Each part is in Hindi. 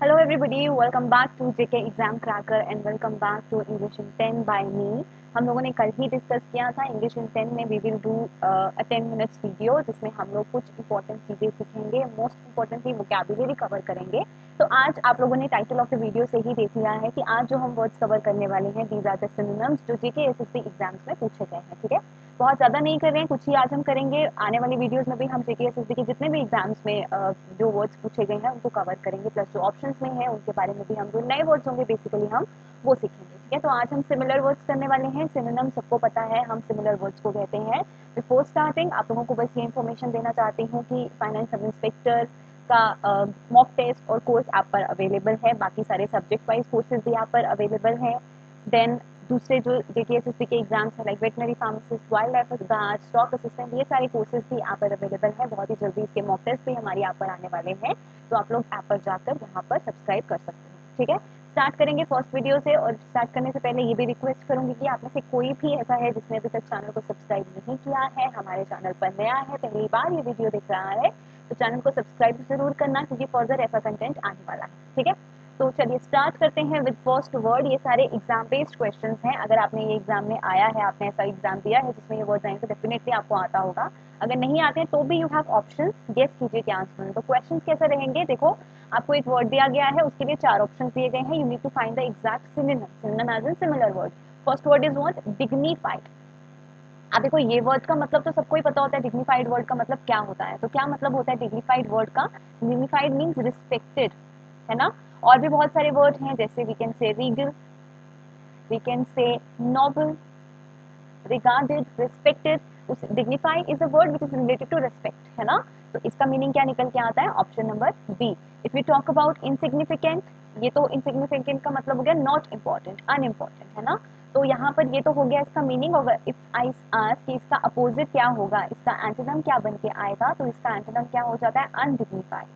Hello everybody, welcome back to JK Exam Cracker and welcome back to English in 10 by me. हम लोगों ने कल ही डिस्कस किया था इंग्लिश इन 10 में we will do a 10 minutes video जिसमें हम लोग कुछ इंपॉर्टेंट चीजें सीखेंगे, मोस्ट इंपॉर्टेंटली वोकैबुलरी कवर करेंगे। तो आज आप लोगों ने टाइटल ऑफ द वीडियो से ही देख लिया है कि आज जो हम वर्ड्स कवर करने वाले हैं दीज आर द सिनोनिम्स जो जेके एसएससी एग्जाम्स में पूछे गए हैं। ठीक है, बहुत ज़्यादा नहीं कर रहे हैं, कुछ ही आज हम करेंगे। आने वाली वीडियोस में भी हम जेके एसएससी के जितने भी एग्जाम्स में जो वर्ड्स पूछे गए हैं उनको कवर करेंगे, प्लस जो ऑप्शंस में है उनके बारे में भी हम जो नए वर्ड्स होंगे बेसिकली हम वो सीखेंगे। ठीक है, तो आज हम सिमिलर वर्ड्स करने वाले हैं। सिनोनिम सबको पता है, हम सिमिलर वर्ड्स को कहते हैं। बिफोर स्टार्टिंग आप लोगों को बस ये इन्फॉर्मेशन देना चाहती हूँ कि फाइनेंस सब इंस्पेक्टर का मॉक टेस्ट और कोर्स आप पर अवेलेबल है, बाकी सारे सब्जेक्ट वाइज कोर्सेज भी आप पर अवेलेबल है। देन दूसरे जो जेकेएसएससी के एग्जाम्स हैं like veterinary pharmacist, wild life guard, stock assistant, ये सारे कोर्सेज भी यहाँ पर अवेलेबल है। बहुत ही जल्दी इसके मॉक टेस्ट भी हमारे यहाँ पर आने वाले हैं, तो आप लोग ऐप पर जाकर यहाँ पर सब्सक्राइब कर सकते हैं। ठीक है, स्टार्ट करेंगे फर्स्ट वीडियो से। और स्टार्ट करने से पहले ये भी रिक्वेस्ट करूंगी कि आप में से कोई भी ऐसा है जिसने अभी तक चैनल को सब्सक्राइब नहीं किया है, हमारे चैनल पर नया है, पहली बार ये वीडियो देख रहा है, तो चैनल को सब्सक्राइब जरूर करना क्योंकि फर्दर ऐसा कंटेंट आने वाला है। ठीक है, तो चलिए स्टार्ट करते हैं विद फर्स्ट वर्ड। ये सारे एग्जाम बेस्ड क्वेश्चंस हैं। अगर आपने ये एग्जाम में आया है, आपने ऐसा एग्जाम दिया है जिसमें ये वर्ड आएंगे तो डेफिनेटली आपको आता होगा। अगर नहीं आते हैं तो भी यू हैव ऑप्शंस, गेस कीजिए क्या आंसर है। तो क्वेश्चंस कैसे रहेंगे, देखो आपको एक वर्ड दिया गया है, उसके लिए 4 ऑप्शंस दिए गए हैं। You need to find the exact synonym, synonym as in similar word. First word is what, dignified. अब देखो ये वर्ड का मतलब तो सबको ही पता होता है, डिग्निफाइड वर्ड का मतलब क्या होता है। तो क्या मतलब होता है डिग्निफाइड वर्ड का, डिग्निफाइड मीन्स रिस्पेक्टेड, है ना। और भी बहुत सारे वर्ड हैं जैसे we can say regal, we can say noble, regarded, respected. Dignified is a word which is related to respect, है ना। तो इसका मीनिंग क्या निकल के आता है, option number B. If we talk about insignificant, ये तो इनसिग्निफिकेंट का मतलब हो गया नॉट इम्पॉर्टेंट, अनइम्पॉर्टेंट, है ना। तो यहाँ पर ये तो हो गया इसका मीनिंग। होगा इफ आई आस्क कि इसका अपोजिट क्या होगा, इसका एंटोनिम क्या बन के आएगा, तो इसका एंटोनिम क्या हो जाता है, अनडिग्निफाइड,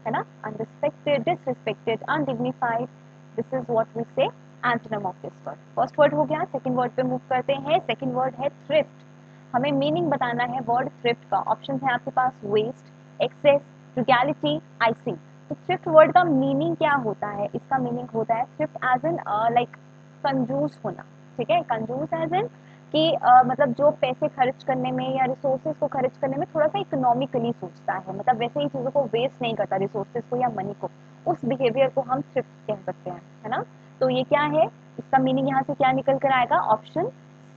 है ना। Unrespected, disrespected, undignified, this is what we say antonym of this word. First word हो गया, सेकंड वर्ड पे मूव करते हैं। सेकंड वर्ड है थ्रिफ्ट। हमें मीनिंग बताना है वर्ड थ्रिफ्ट का। ऑप्शन है आपके पास वेस्ट, एक्सेस, फ्रुगैलिटी, आइसिंग। तो थ्रिफ्ट वर्ड का मीनिंग क्या होता है, इसका मीनिंग होता है थ्रिफ्ट एज एन लाइक कंजूस होना। ठीक है, कंजूस एज एन कि मतलब जो पैसे खर्च करने में या रिसोर्सेज को खर्च करने में थोड़ा सा इकोनॉमिकली सोचता है, मतलब वैसे ही चीजों को वेस्ट नहीं करता, रिसोर्सेज को या मनी को, उस बिहेवियर को हम थ्रिफ्ट कह सकते हैं, है ना। तो ये क्या है, इसका मीनिंग यहाँ से क्या निकल कर आएगा, option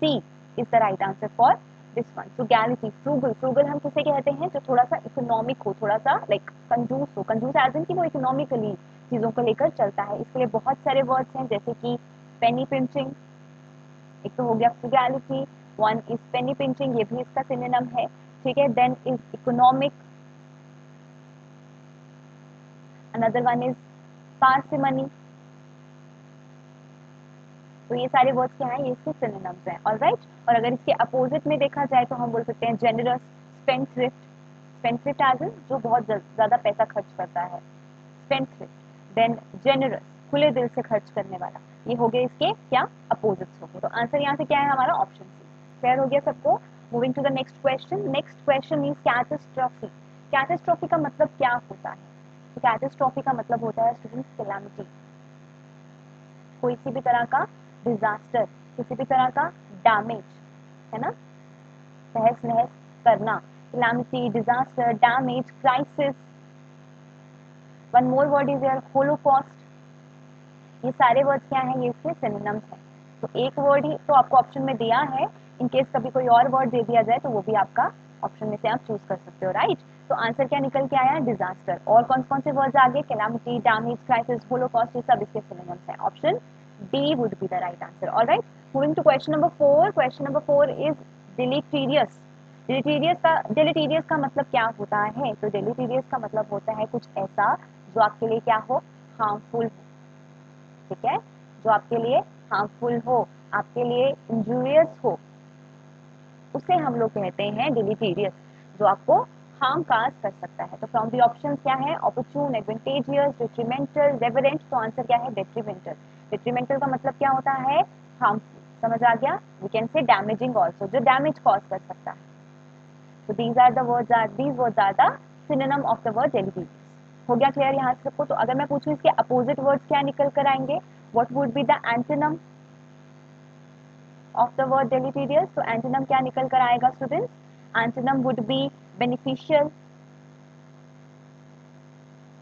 C is the right answer for this one. Frugality, frugal, frugal हम किसे कहते हैं, जो थोड़ा सा इकोनॉमिक हो, थोड़ा सा लाइक कंजूस हो, कंजूस एज इन कि वो इकोनॉमिकली चीजों को लेकर चलता है। इसके लिए बहुत सारे वर्ड्स हैं जैसे कि पेनी पिंचिंग, एक तो हो गया frugality, one is penny pinching, ये भी इसका सिनोनिम है। ठीक है, then is economic, another one is parsimony. तो ये सारे वर्ड्स क्या हैं, ये इसके सिनोनिम्स हैं, ऑलराइट। और अगर इसके अपोजिट में देखा जाए तो हम बोल सकते हैं generous, spendthrift, spendthrift as in जो बहुत ज्यादा पैसा खर्च करता है, स्पेंडथ्रिफ्ट। देन जेनरस, खुले दिल से खर्च करने वाला। ये हो गए इसके क्या अपोजिट्स हो गए। तो आंसर यहाँ से क्या है हमारा, ऑप्शन सी। क्लियर हो गया सबको। Moving to the next question. Next question is catastrophe. Catastrophe का मतलब क्या होता है, तो कैटास्ट्रॉफी का मतलब होता है स्टूडेंट्स कैलामिटी, कोई सी भी तरह का डिजास्टर, किसी भी तरह का डैमेज, है ना, तहस नहस करना, calamity, disaster, damage, crisis. One more word is your Holocaust. ये सारे वर्ड्स क्या हैं, ये इसके सिनोनिम्स हैं। तो एक वर्ड ही तो आपको ऑप्शन में दिया है, इन केस कभी कोई और वर्ड दे दिया जाए तो वो भी आपका ऑप्शन में से आप चूज कर सकते हो, राइट। तो आंसर क्या निकल के आया, डिजास्टर। और कौन से वर्ड्स आगे, कैलामिटी, डैमेज, क्राइसिस, होलोकॉस्ट, ये सब इसके सिनोनिम्स हैं। Option D would be the right answer, alright. Moving to question number 4। Question number 4 is deleterious. Deleterious का मतलब क्या होता है, तो डिलीटीरियस का मतलब होता है कुछ ऐसा जो आपके लिए क्या हो, हार्मफुल। ठीक है, जो आपके लिए हार्मफुल हो, आपके लिए इंजूरियस हो, उसे हम लोग कहते हैं डिलीटीरियस, जो आपको हार्म काज कर सकता है। तो फ्रॉम दी ऑप्शन क्या है, ऑपर्चून, एडवांटेजियस, डिट्रीमेंटल, रेवरेंट। तो आंसर क्या है, डिट्रीमेंटल। डिट्रीमेंटल का मतलब क्या होता है, हार्मफुल, समझ आ गया। We can say damaging also, जो डैमेज कॉज कर सकता है। So these words are the synonym of the word deleterious. हो गया क्लियर यहाँ से सबको? तो अगर मैं पूछूं इसके अपोजिट वर्ड्स क्या निकल कर आएंगे, what would be the antonym of the word deleterious? तो एंटोनिम क्या निकल कर आएगा students? Antonym would be beneficial,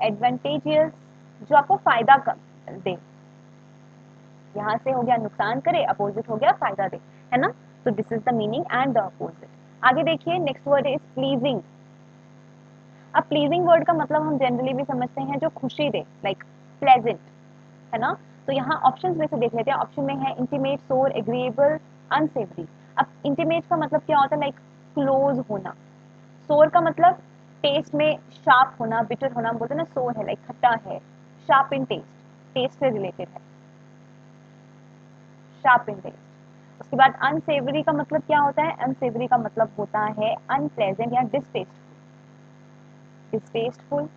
advantageous, जो आपको फायदा दे। यहाँ से हो गया नुकसान करे, अपोजिट हो गया फायदा दे, है ना? तो this is the meaning and the opposite. आगे देखिए नेक्स्ट वर्ड इज प्लीजिंग। अब प्लीजिंग वर्ड का मतलब हम जनरली भी समझते हैं जो खुशी दे, लाइक प्लेजेंट, है ना? तो यहाँ ऑप्शंस में से देख लेते हैं। ऑप्शन में है इंटीमेट, सोर, एग्रीएबल, अनसेवरी। अब इंटीमेट का मतलब क्या होता है? लाइक क्लोज होना। सोर का मतलब टेस्ट में शार्प होना, बिटर होना, हम बोलते हैं ना सोर है, लाइक खट्टा है, शार्प इन टेस्ट, टेस्ट से रिलेटेड है, शार्प इन टेस्ट। उसके बाद अनसेवरी का मतलब क्या होता है? अनसेवरी का मतलब होता है अनप्लेजेंट या डिस्टेस्टफुल। डिस्टेस्टफुल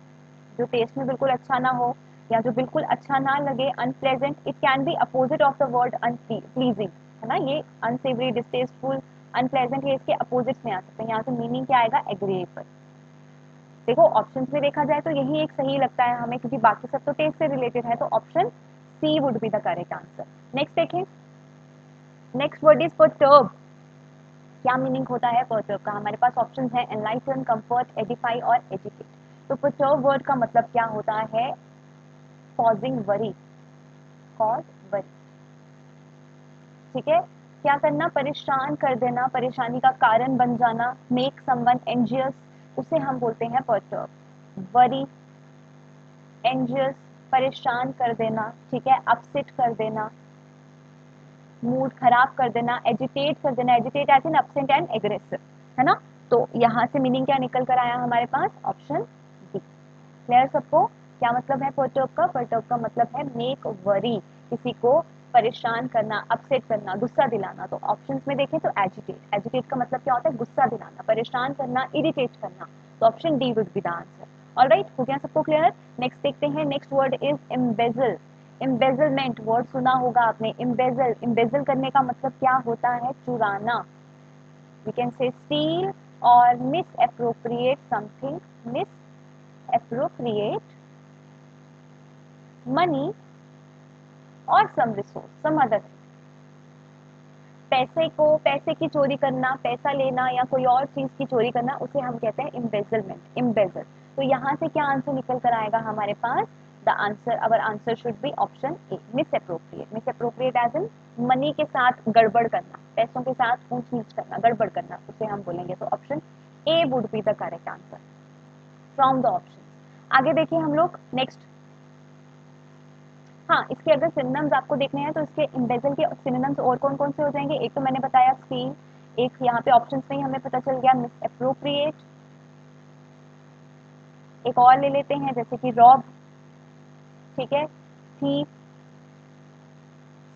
जो टेस्ट में बिल्कुल अच्छा ना हो या जो बिल्कुल अच्छा ना लगे, unpleasant. It can be opposite of the word unpleasing, है ना? ये अनसेवरी, डिस्टेस्टफुल, अनप्लेजेंट, ये इसके अपोजिट में आ सकते हैं। यहाँ से मीनिंग क्या आएगा? एग्रीएबल। देखो ऑप्शंस में देखा जाए तो यही एक सही लगता है हमें, क्योंकि बाकी सब तो टेस्ट से रिलेटेड है, तो option C would be the correct answer. Next देखें, नेक्स्ट वर्ड इज परटर्ब। क्या मीनिंग होता है परटर्ब का? हमारे पास ऑप्शंस हैं एनलाइटन, कंफर्ट, एडिफाई और एजुकेट। तो परटर्ब वर्ड का मतलब क्या होता है? कॉजिंग वरी, कॉज वरी, ठीक है? क्या करना? परेशान कर देना, परेशानी का कारण बन जाना, मेक समवन एंजियस, उसे हम बोलते हैं परटर्ब। वरी, एंजियस, परेशान कर देना, ठीक है? अपसेट कर देना, मूड खराब कर देना, एजिटेट कर देना, agitate as in upset and aggressive, है ना? तो यहाँ से मीनिंग क्या निकल कर आया हमारे पास? Option D. क्लियर सबको? क्या मतलब है परटर्ब का? परटर्ब का मतलब है मेक वरी, किसी को परेशान करना, अपसेट करना, गुस्सा दिलाना। तो ऑप्शंस में देखें तो एजिटेट, एजिटेट का मतलब क्या होता है? गुस्सा दिलाना, परेशान करना, इरिटेट करना। तो option D would be the answer. Alright, हो गया सबको क्लियर? नेक्स्ट देखते हैं, next word is embezzle. Embezzlement word सुना होगा आपने। एम्बेजल, एम्बेजल करने का मतलब क्या होता है? चुराना। वी कैन से स्टील और miss appropriate something, miss appropriate money और some resource, some other thing. पैसे को, पैसे की चोरी करना, पैसा लेना या कोई और चीज की चोरी करना, उसे हम कहते हैं एम्बेजलमेंट, एम्बेजल। तो यहाँ से क्या आंसर निकल कर आएगा हमारे पास? The answer, our answer should be option A, misappropriate. Misappropriate as in money के साथ गड़बड़ करना, पैसों के साथ ऊंच नीच करना, गड़बड़ करना, उसे हम बोलेंगे। तो option A would be the correct answer from the option. आगे देखिए हम लोग नेक्स्ट। हाँ, इसके अगर सिनोनिम्स आपको देखने हैं तो इसके एम्बेजल के सिनोनिम्स और कौन कौन से हो जाएंगे? एक तो मैंने बताया स्टील, एक यहाँ पे ऑप्शंस में ही हमें पता चल गया मिस एप्रोप्रिएट, एक और ले लेते हैं जैसे कि रॉब, ठीक है, थीफ,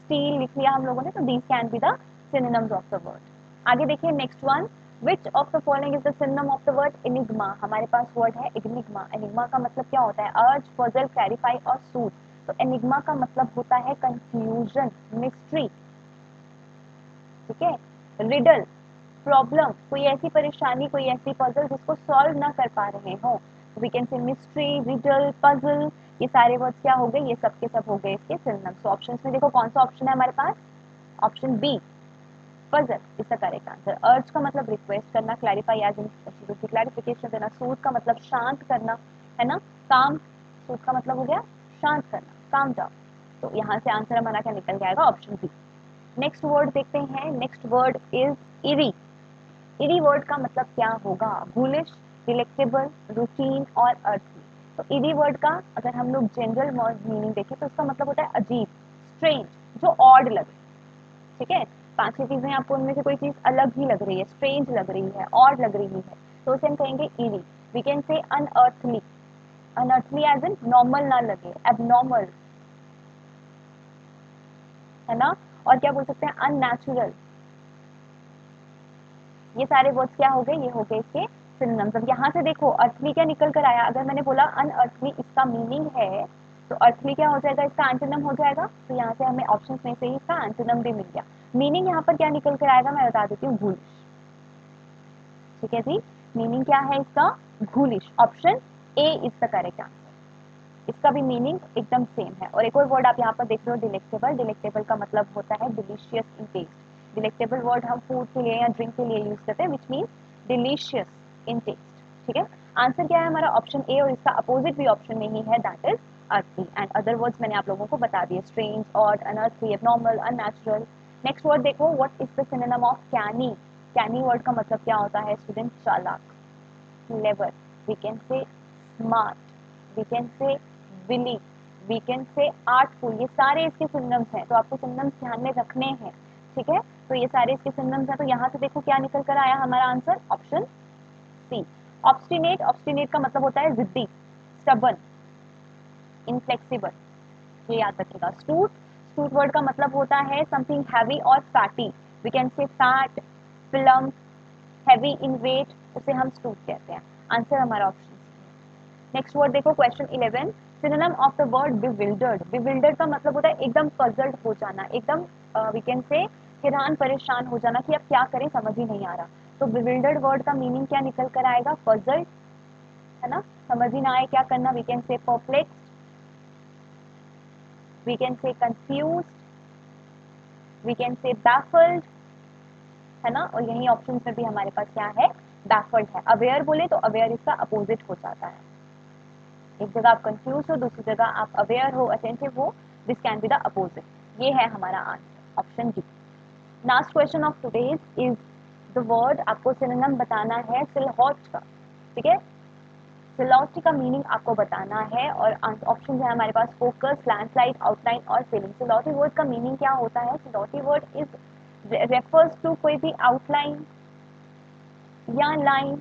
स्टील लिख लिया हम लोगों ने। तो these can be the synonyms of the word. आगे देखिए next one, which of the following is the synonym of the word enigma? हमारे पास वर्ड है एनिग्मा। एनिग्मा का मतलब क्या होता है? अर्ज, पजल, क्लैरिफाई और सूट। तो एनिग्मा का मतलब होता है कंफ्यूजन, मिस्ट्री, ठीक है, रिडल, प्रॉब्लम, कोई ऐसी परेशानी, कोई ऐसी पजल जिसको सॉल्व ना कर पा रहे हो। We can say mystery, riddle, puzzle, ये सारे वर्ड्स क्या हो गए? ये सब के सब हो गए इसके सिनोनिम्स। तो ऑप्शंस में देखो कौन सा ऑप्शन है हमारे पास? Option B, puzzle is the correct answer. Urge का मतलब रिक्वेस्ट करना, क्लैरिफाई एज इन चीजों की क्लैरिफिकेशन देना, सूट का मतलब शांत करना, है ना, काम, सूट का मतलब हो गया शांत करना, काम डाउन। तो यहाँ से आंसर हमारा क्या निकल जाएगा? Option B. नेक्स्ट वर्ड देखते हैं, next word is eri. Eri word का मतलब क्या होगा? भूलिश, डिलेक्टेबल, रूटीन और अर्थली। तो इरी वर्ड का अगर हम लोग जनरल मीनिंग देखें तो उसका मतलब होता है अजीब, स्ट्रेंज, जो ऑड लगे, ठीक है? पांच छह चीजें आपको उनमें से कोई चीज अलग ही लग रही है, स्ट्रेंज लग रही है, ऑड लग रही है, तो उसे हम कहेंगे eerie. We can say unearthly, unearthly as in normal ना लगे, एबनॉर्मल, है ना? और क्या बोल सकते हैं? अननेचुरल। ये सारे वर्ड्स क्या हो गए? ये हो गए इसके सिनोनिम्स। अब यहाँ से देखो अर्थली क्या निकल कर आया? अगर मैंने बोला अनअर्थली इसका मीनिंग है, तो अर्थली क्या हो जाएगा? इसका एंटोनिम हो जाएगा। तो यहाँ से हमें ऑप्शंस में से ही इसका एंटोनिम भी मिल गया। मीनिंग यहाँ पर क्या निकल कर आएगा मैं बता देती हूँ, भूलिश, ठीक है जी? मीनिंग क्या है इसका? Foolish. Option A is the correct answer. इसका भी मीनिंग एकदम सेम है। और एक और वर्ड आप यहाँ पर देख रहे हो डिलेक्टेबल, डिलेक्टेबल का मतलब होता है delicious in taste. Delectable word हम फूड के लिए या ड्रिंक के लिए यूज करते हैं which mean delicious in taste. ठीक है, आंसर क्या है हमारा ऑप्शन ए, और इसका अपोजिट भी ऑप्शन में ही है, that is earthy. And other words मैंने आप लोगों को बता दिए, strange, odd, unearthly, abnormal, unnatural. Next word देखो, what is the synonym of canny. Canny word का मतलब क्या होता है स्टूडेंट? चालाक, clever, we can say smart, we can say willy, we can say artful। ये सारे इसके सिनोनिम्स हैं, तो आपको सिनोनिम्स ध्यान में रखने हैं। ठीक है, तो ये सारे इसके सिनोनिम्स हैं। तो यहाँ से देखो क्या निकल कर आया हमारा answer, option C. Obstinate, obstinate का मतलब होता है जिद्दी, स्टबन, इनफ्लेक्सिबल, ये याद रखिएगा। स्टूट, स्टूट वर्ड का मतलब होता है समथिंग हैवी और fatty, we can say fat, plump, heavy in weight, उसे हम स्टूट कहते हैं। आंसर हमारा ऑप्शन। नेक्स्ट वर्ड देखो, question 11, synonym of the word bewildered. Bewildered का मतलब होता है एकदम पजल्ड हो जाना, एकदम वी कैन से हैरान परेशान हो जाना कि अब क्या करें समझ ही नहीं आ रहा। तो बिविल्डर्ड वर्ड का मीनिंग क्या निकल कर आएगा? पजल्ड, है ना, समझ ही ना आए क्या करना, we can say perplexed, we can say confused, we can say baffled, है ना। और यही ऑप्शन में भी हमारे पास क्या है? बैफल्ड है। अवेयर बोले तो अवेयर इसका अपोजिट हो जाता है। एक जगह आप कंफ्यूज हो, दूसरी जगह आप अवेयर हो, अटेंटिव हो, this can be the opposite. ये है हमारा answer, option D. Last question of today's is the word, आपको सिनोनिम बताना है सिलहौट का। ठीक है, सिलहौट का मीनिंग आपको बताना है, और ऑप्शन है हमारे पास फोकस, लैंडस्लाइड, आउटलाइन और फीलिंग। सिलहौटी वर्ड का मीनिंग क्या होता है? सिलहौटी वर्ड इज रेफर्स टू कोई भी आउटलाइन या लाइन,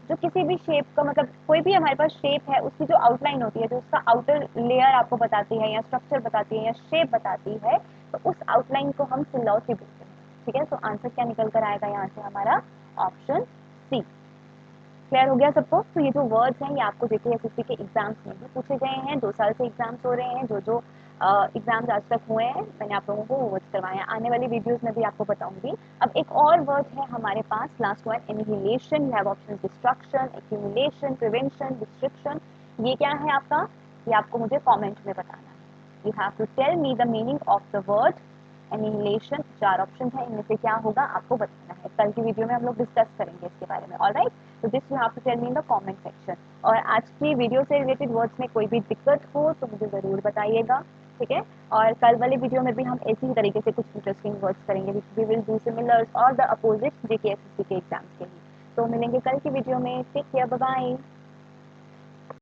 जो किसी भी शेप का, मतलब कोई भी हमारे पास शेप है उसकी जो आउटलाइन होती है, जो उसका आउटर लेयर आपको बताती है या स्ट्रक्चर बताती है या शेप बताती है, तो उस आउटलाइन को हम सिलौटी बोलते हैं। ठीक है, तो आंसर क्या निकल कर आएगा यहाँ से हमारा? Option C. क्लियर हो गया सबको? तो ये जो वर्ड्स हैं ये आपको जेकेएसएससी के एग्जाम्स में भी पूछे गए हैं, 2 साल से एग्जाम्स हो रहे हैं, जो एग्जाम्स आज तक हुए हैं मैंने आप लोगों को वो वर्ड्स करवाए हैं। आने वाली वीडियोस में भी आपको बताऊंगी। अब एक और वर्ड है हमारे पास, last one, annihilation. You have option destruction, accumulation, prevention, distinction. ये क्या है आपका? ये आपको मुझे कॉमेंट में बताना है। You have to tell me the meaning of the word annihilation. 4 option है, इनमें से क्या होगा आपको बताना है। कल की वीडियो में हम लोग डिस्कस करेंगे इसके बारे में। ऑलराइट, तो this you have to tell me in the comment section. और आज की वीडियो से रिलेटेड वर्ड्स में कोई भी दिक्कत हो तो मुझे ज़रूर बताइएगा। ठीक है, और कल वाले वीडियो में भी हम ऐसी ही तरीके से कुछ इंटरेस्टिंग वर्ड्स करेंगे, वी विल डू सिमिलर्स और द अपोजिट जेकेएसएससी के एग्जाम्स के लिए। तो मिलेंगे कल की वीडियो में। Take care, bye bye.